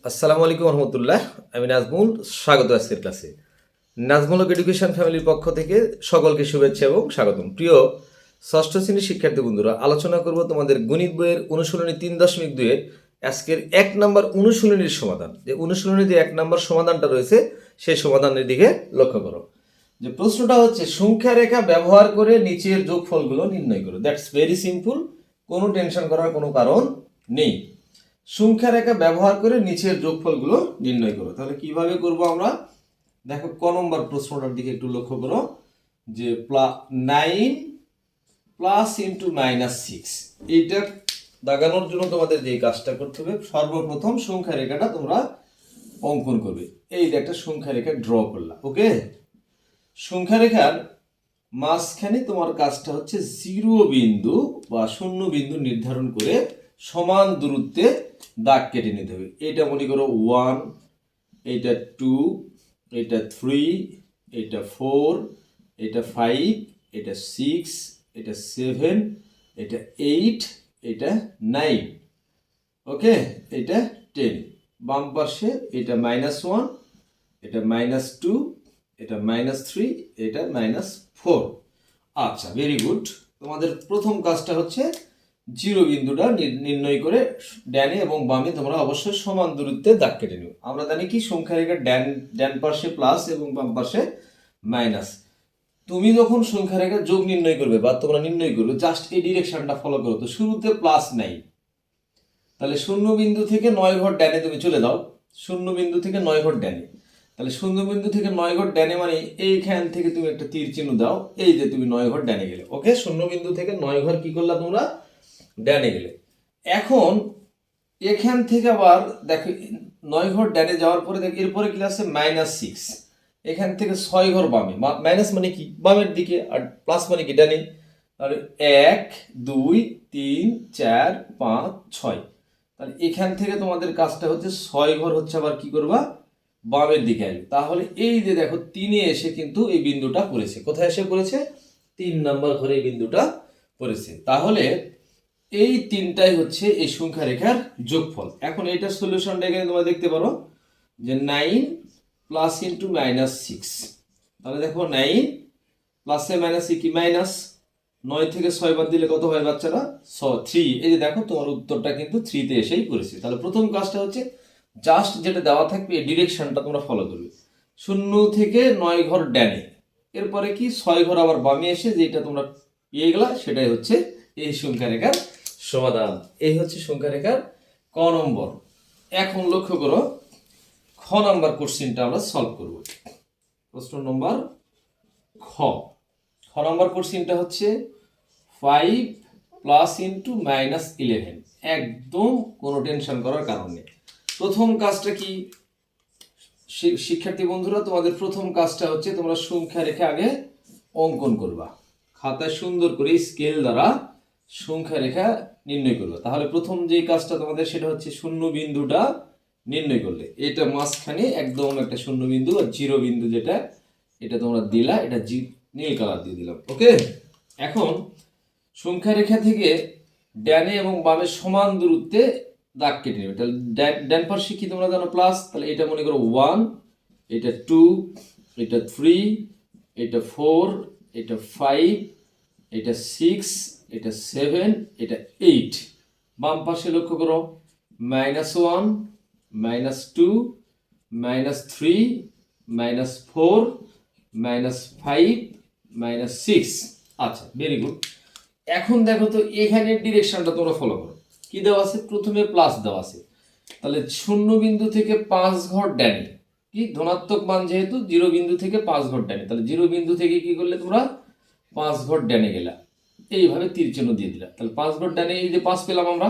আসসালামু আলাইকুম রহমতুল্লাহ। আমি নাজমুল, স্বাগত আজকের ক্লাসে। নাজমুলক এডুকেশন ফ্যামিলির পক্ষ থেকে সকলকে শুভেচ্ছা এবং স্বাগতম। প্রিয় ষষ্ঠ শ্রেণীর শিক্ষার্থী বন্ধুরা, আলোচনা করব তোমাদের গণিত বইয়ের অনুশীলনী 3.2 আজকের 1 নম্বর অনুশীলনীর সমাধান। যে অনুশীলনীর যে 1 নম্বর সমাধানটা রয়েছে সেই সমাধানের দিকে লক্ষ্য করো। যে প্রশ্নটা হচ্ছে সংখ্যা রেখা ব্যবহার করে নিচের যোগফলগুলো নির্ণয় করো। দ্যাটস ভেরি সিম্পল, কোনো টেনশন করার কোনো কারণ নেই। সংখ্যা রেখা ব্যবহার করে নিচের যোগফলগুলো নির্ণয় করো। তাহলে কিভাবে করব আমরা? দেখো, ক নম্বর প্রশ্নটার দিকে একটু লক্ষ্য করো। যে 9 প্লাস ইন্টু -6, এইটা দাগানোর জন্য তোমাদের যে কাজটা করতে হবে, সর্বপ্রথম সংখ্যা রেখাটা তোমরা অঙ্কন করবে। এই যে একটা সংখ্যা রেখা ড্র করলা, ওকে। সংখ্যা রেখার মাঝখানে তোমার কাজটা হচ্ছে 0 বিন্দু বা শূন্য বিন্দু নির্ধারণ করে সমান দূরত্বে দাগ কেটে নিতে হবে। এটা মনে করো 1, এটা 2, এটা 3, এটা 4, এটা 5, এটা 6, এটা 7, এটা 8, এটা 9, ওকে, এটা 10। বাম পাশে এটা -1, এটা -2, এটা -3, এটা -4। আচ্ছা, ভেরি গুড। তোমাদের প্রথম কাজটা হচ্ছে 0 বিন্দুটা নির্ণয় করে ডানে এবং বামে তোমরা অবশ্যই সমান দূরত্বে দাগ কেটে নিও। আমরা জানি কি, সংখ্যা রেখার ডান পাশে প্লাস এবং বাম পাশে মাইনাস। তুমি যখন সংখ্যা রেখার যোগ নির্ণয় করবে বা তোমরা নির্ণয় করবে, জাস্ট এই ডিরেকশনটা ফলো করো। তো শুরুতে প্লাস নাই, তাহলে শূন্য বিন্দু থেকে 9 ঘর ডানে তুমি চলে দাও। শূন্য বিন্দু থেকে 9 ঘর ডানে, তাহলে শূন্য বিন্দু থেকে 9 ঘর ডানে মানে এইখান থেকে তুমি একটা তীর চিহ্ন দাও। এই যে তুমি 9 ঘর ডানে গেলে, ওকে। শূন্য বিন্দু থেকে 9 ঘর কি করলা তোমরা? ডানে গেলে। এখন এখান থেকে আবার দেখো, 9 ঘর ডানে যাওয়ার পরে দেখো এরপরে কি আছে? -6। এখান থেকে 6 ঘর বামে। মাইনাস মানে কি? বামের দিকে, আর প্লাস মানে কি? ডানে। তাহলে 1, 2, 3, 4, 5, 6। তাহলে এখান থেকে তোমাদের কাজটা হচ্ছে 6 ঘর হচ্ছে আবার কি করবা? বামের দিকে আসবে। তাহলে এই যে দেখো 3-এ এসে কিন্তু এই বিন্দুটা পড়েছে। কোথায় এসে পড়েছে? 3 নাম্বার ঘরে এই বিন্দুটা পড়েছে। তাহলে এই তিনটাই হচ্ছে এই সংখ্যা রেখার যোগফল। এখন এইটার সলিউশনটা এখানে তোমরা দেখতে পারো যে 9 প্লাস ইন্টু -6। তাহলে দেখো 9 প্লাসে মাইনাসে কি? মাইনাস। 9 থেকে 6 বাদ দিলে কত হয় বাচ্চারা? 3। এই যে দেখো, তোমার উত্তরটা কিন্তু 3-তে এসেই পড়েছে। তাহলে প্রথম কাজটা হচ্ছে জাস্ট যেটা দেওয়া থাকবে এই ডিরেকশনটা তোমরা ফলো করবে। 0 থেকে 9 ঘর ডানে, এরপরে কি 6 ঘর আবার বামে এসে যেটা তোমরা পেয়ে গেলা, সেটাই হচ্ছে এই সংখ্যা রেখার সমাধান। এই হচ্ছে সংখ্যা রেখার ক নম্বর। এখন লক্ষ্য করো, খ নম্বর কোশ্চেনটা আমরা সলভ করব। প্রশ্ন নম্বর খ। খ নম্বর কোশ্চেনটা হচ্ছে 5 প্লাস ইন্টু -11। একদম কোনো টেনশন করার কারণ নেই। প্রথম কাজটা কি শিক্ষার্থী বন্ধুরা? তোমাদের প্রথম কাজটা হচ্ছে তোমরা সংখ্যা রেখে আগে অঙ্কন করবা। খাতায় সুন্দর করে স্কেল দ্বারা সংখ্যা রেখা নির্ণয় করবে। তাহলে প্রথম যে কাজটা তোমাদের সেটা হচ্ছে শূন্য বিন্দুটা নির্ণয় করলে এটা মাঝখানে একদম একটা শূন্য বিন্দু আর 0 বিন্দু যেটা, এটা তোমরা দিলা, এটা নীল কালার দিয়ে দিলাম, ওকে। এখন সংখ্যা রেখা থেকে ডানে এবং বামে সমান দূরত্বে দাগ কেটে নেবে। তাহলে ডান পাশে কি তোমরা জানো? প্লাস। তাহলে এটা মনে করো 1, এটা 2, এটা 3, এটা 4, এটা 5, এটা 6, এটা 7, এটা 8। বাম পাশে লক্ষ্য করো, -1, -2, -3, -4, -5, -6। আচ্ছা, ভেরি গুড। এখন দেখো তো এখানে ডিরেকশনটা তোমরা ফলো করো। কি দেওয়া আছে? প্রথমে প্লাস দেওয়া আছে। তাহলে শূন্য বিন্দু থেকে 5 ঘর ডানে, কি ধনাত্মক মান যেহেতু, 0 বিন্দু থেকে 5 ঘর ডানে। তাহলে 0 বিন্দু থেকে কি করলে তোমরা? 5 ঘর ডানে গেলা, এইভাবে তীর চিহ্ন দিয়ে দিলা। তাহলে 5 ঘর ডানে, এই যে 5 পেলাম আমরা,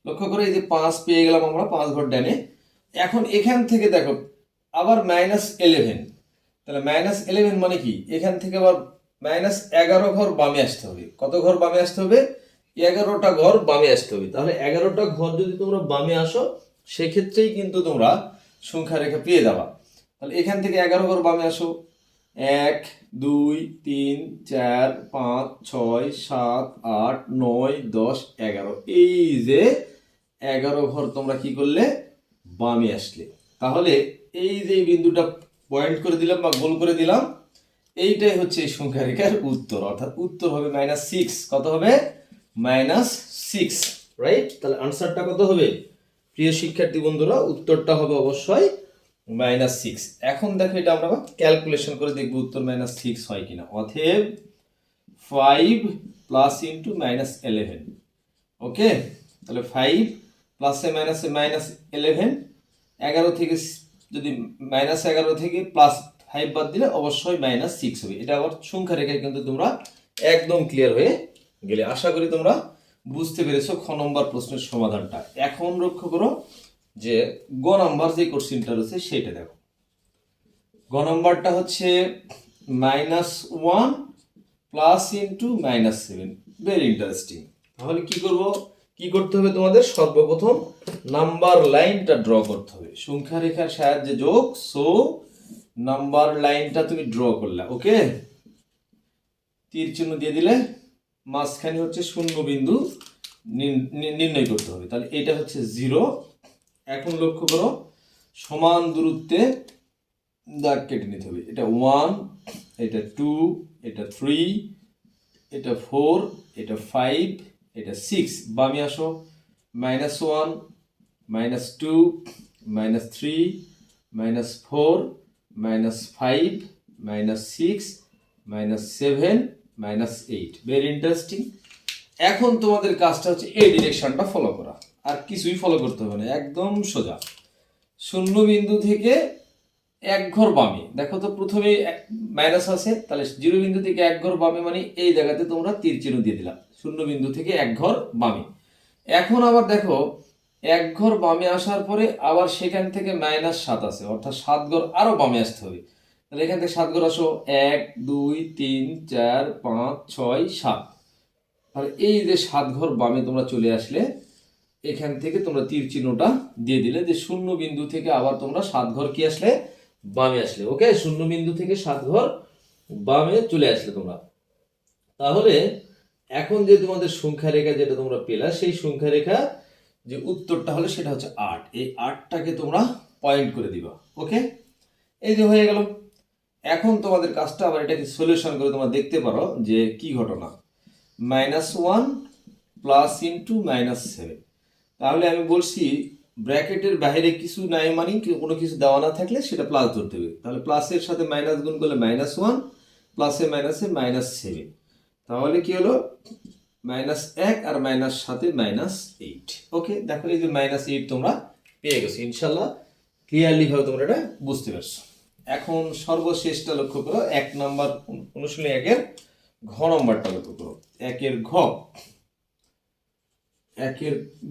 লক্ষ্য করে এই যে 5 পেয়ে গেলাম আমরা 5 ঘর ডানে। এখন এখান থেকে দেখো আবার -11। তাহলে -11 মানে কি? এখান থেকে আবার -11 ঘর বামে আসতে হবে। কত ঘর বামে আসতে হবে? 11টা ঘর বামে আসতে হবে। তাহলে 11টা ঘর যদি তোমরা বামে আসো, সেক্ষেত্রেই কিন্তু তোমরা সংখ্যা রেখা পেয়ে যাবা। তাহলে এখান থেকে 11 ঘর বামে আসো। 1, 2, 3, 4, 5, 6, 7, 8, 9, 10, 11। এই যে 11 ঘর তোমরা কি করলে? বামে আসলে। তাহলে এই যে বিন্দুটা পয়েন্ট করে দিলাম বা গোল করে দিলাম, এইটাই হচ্ছে এই সংখ্যা রেখার উত্তর, অর্থাৎ উত্তর হবে -6। কত হবে? -6, রাইট? তাহলে আনসারটা কত হবে প্রিয় শিক্ষার্থী বন্ধুরা? উত্তরটা হবে অবশ্যই -6। এখন দেখো এটা আমরা ক্যালকুলেশন করে দেখব উত্তর -6 হয় কিনা। অতএব 5 প্লাস ইন্টু -11, ওকে? তাহলে 5 প্লাসে মাইনাসে -11, 11 থেকে যদি -11 থেকে +5 বাদ দিলে অবশ্যই -6 হবে। এটা আবার সংখ্যা রেখায় কিন্তু তোমরা একদম ক্লিয়ার হয়ে গেলে। আশা করি তোমরা বুঝতে পেরেছো খ নম্বর প্রশ্নের সমাধানটা। এখন লক্ষ্য করো যে গ নাম্বার যে কোশ্চেনটা রয়েছে সেটা দেখো। গ নাম্বারটা হচ্ছে -1 প্লাস ইন্টু -7, ভেরি ইন্টারেস্টিং। তাহলে কি করতে হবে তোমাদের? সর্বপ্রথম নাম্বার লাইনটা ড্র করতে হবে, সংখ্যা রেখার সাহায্যে যোগ। সো নাম্বার লাইনটা তুমি ড্র করলা, ওকে? তীর চিহ্ন দিয়ে দিলে, মাঝখানে হচ্ছে শূন্য বিন্দু নির্ণয় করতে হবে। তাহলে এটা হচ্ছে 0। এখন লক্ষ্য করো, সমান দূরত্বে দাগ কেটে নিতে হবে। এটা 1, এটা 2, এটা 3, এটা 4, এটা 5, এটা 6। বামে আসো, -1, -2, -3, -4, -5, -6, -7, -8। Very interesting. এখন তোমাদের কাজটা হচ্ছে এই ডিরেকশনটা ফলো করা, আর কিছুই ফলো করতে হবে না, একদম সোজা। শূন্য বিন্দু থেকে এক ঘর বামে, দেখো তো প্রথমে মাইনাস আছে, তাহলে 0 বিন্দু থেকে এক ঘর বামে মানে এই জায়গাতে তোমরা তীর চিহ্ন দিয়ে দিলাম, শূন্য বিন্দু থেকে এক ঘর বামে। এখন আবার দেখো এক ঘর বামে আসার পরে আবার সেখান থেকে -7 আছে, অর্থাৎ 7 ঘর আরো বামে আসতে হবে। তাহলে এখান থেকে 7 ঘর আসো, 1 2 3 4 5 6 7। তাহলে এই যে 7 ঘর বামে তোমরা চলে আসলে, এখান থেকে তোমরা তীর চিহ্নটা দিয়ে দিলে যে শূন্য বিন্দু থেকে আবার তোমরা 7 ঘর কি আসলে? বামে আসলে, ওকে? শূন্য বিন্দু থেকে 7 ঘর বামে চলে আসলে তোমরা। তাহলে এখন যে তোমাদের সংখ্যা রেখা যেটা তোমরা পেলা, সেই সংখ্যা রেখা যে উত্তরটা হলো সেটা হচ্ছে 8। এই 8টাকে তোমরা পয়েন্ট করে দিবা, ওকে? এই যে হয়ে গেল। এখন তোমাদের কাজটা আবার এটাকে সলিউশন করে তোমরা দেখতে পারো যে কি ঘটনা। -1 প্লাস ইন্টু -7। তাহলে আমি বলছি ব্র্যাকেটের বাইরে কিছু নাই, মানে কোনো কিছু দেওয়া না থাকলে সেটা প্লাস ধরতে হবে। তাহলে প্লাসের সাথে মাইনাস গুণ করলে -1, প্লাসে মাইনাসে -7। তাহলে কি হলো? -1 আর মাইনাস সাথে -8। ওকে, দেখো এই যে -8 তোমরা পেয়ে গেছো। ইনশাল্লাহ ক্লিয়ারলি ভাবে তোমরা এটা বুঝতে পারছো। এখন সর্বশেষটা লক্ষ্য করো, 1 নম্বর অনুশীলনী 1-এর ঘ নম্বরটা লক্ষ্য করো। 1-এর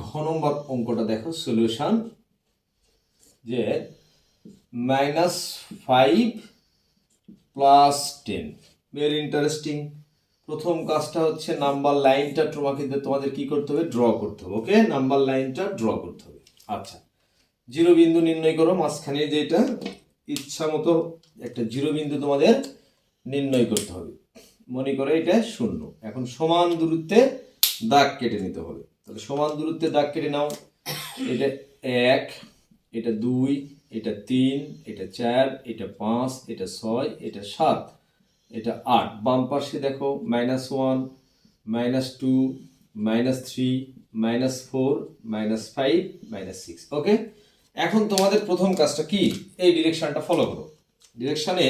ঘ নম্বর অঙ্কটা দেখো, সলিউশন যে -5 প্লাস 10। Very interesting. প্রথম কাজটা হচ্ছে নাম্বার লাইনটা তোমাদের কি করতে হবে? ড্র করতে হবে, ওকে? নাম্বার লাইনটা ড্র করতে হবে। আচ্ছা, 0 বিন্দু নির্ণয় করো, মাঝখানে যেটা ইচ্ছা মতো একটা 0 বিন্দু তোমাদের নির্ণয় করতে হবে। মনে করে এটা 0। এখন সমান দূরত্বে দাগ কেটে নিতে হবে। তাহলে সমান দূরত্বে দাগ কেটে নাও। এটা 1, এটা 2, এটা 3, এটা 4, এটা 5, এটা 6, এটা 7, এটা 8। বাম পাশে দেখো -1, -2, -3, -4, -5, -6। ওকে, এখন তোমাদের প্রথম কাজটা কি? এই ডিরেকশনটা ফলো করো। ডিরেকশনে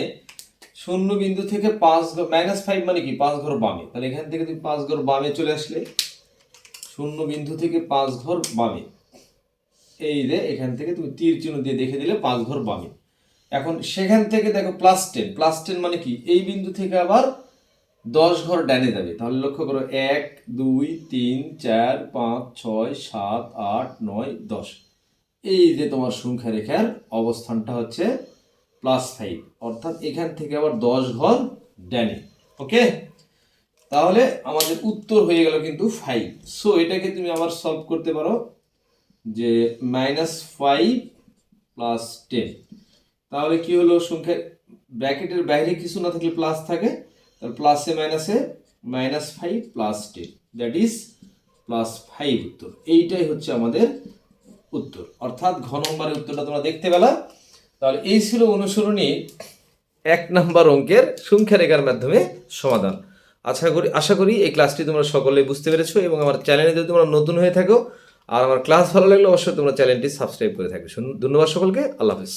শূন্য বিন্দু থেকে 5 ঘর, -5 মানে কি? 5 ঘর বামে। তাহলে এখান থেকে তুমি 5 ঘর বামে চলে আসলে, শূন্য বিন্দু থেকে 5 ঘর বামে। এই যে এখান থেকে তুমি তীর চিহ্ন দিয়ে দেখে দিলে 5 ঘর বামে। এখন সেখান থেকে দেখো +10, +10 মানে কি? এই বিন্দু থেকে আবার 10 ঘর ডানে যাবে। তাহলে লক্ষ্য করো, 1 2 3 4 5 6 7 8 9 10। এই যে তোমার সংখ্যা রেখার অবস্থানটা হচ্ছে +5, অর্থাৎ এখান থেকে আবার 10 ঘর ডানে, ওকে? তাহলে আমাদের উত্তর হয়ে গেল কিন্তু 5। সো এটাকে তুমি আবার সলভ করতে পারো যে -5 প্লাস 10। তাহলে কি হলো? সংখ্যা ব্র্যাকেটের বাইরে কিছু না থাকলে প্লাস থাকে, তাহলে প্লাসে মাইনাসে -5 প্লাস 10, দ্যাট ইজ +5 উত্তর। এইটাই হচ্ছে আমাদের উত্তর, অর্থাৎ ঘ নম্বরের উত্তরটা তোমরা দেখতে পেলা। তাহলে এই ছিল অনুসরণী 1 নম্বর অঙ্কের সংখ্যা রেখার মাধ্যমে সমাধান। আশা করি এই ক্লাসটি তোমরা সকলে বুঝতে পেরেছো, এবং আমার চ্যানেলে যদি তোমরা নতুন হয়ে থাকো আর আমার ক্লাস ভালো লাগলে অবশ্যই তোমরা চ্যানেলটি সাবস্ক্রাইব করে থাকবে। ধন্যবাদ সকলকে, আল্লাহ হাফিজ।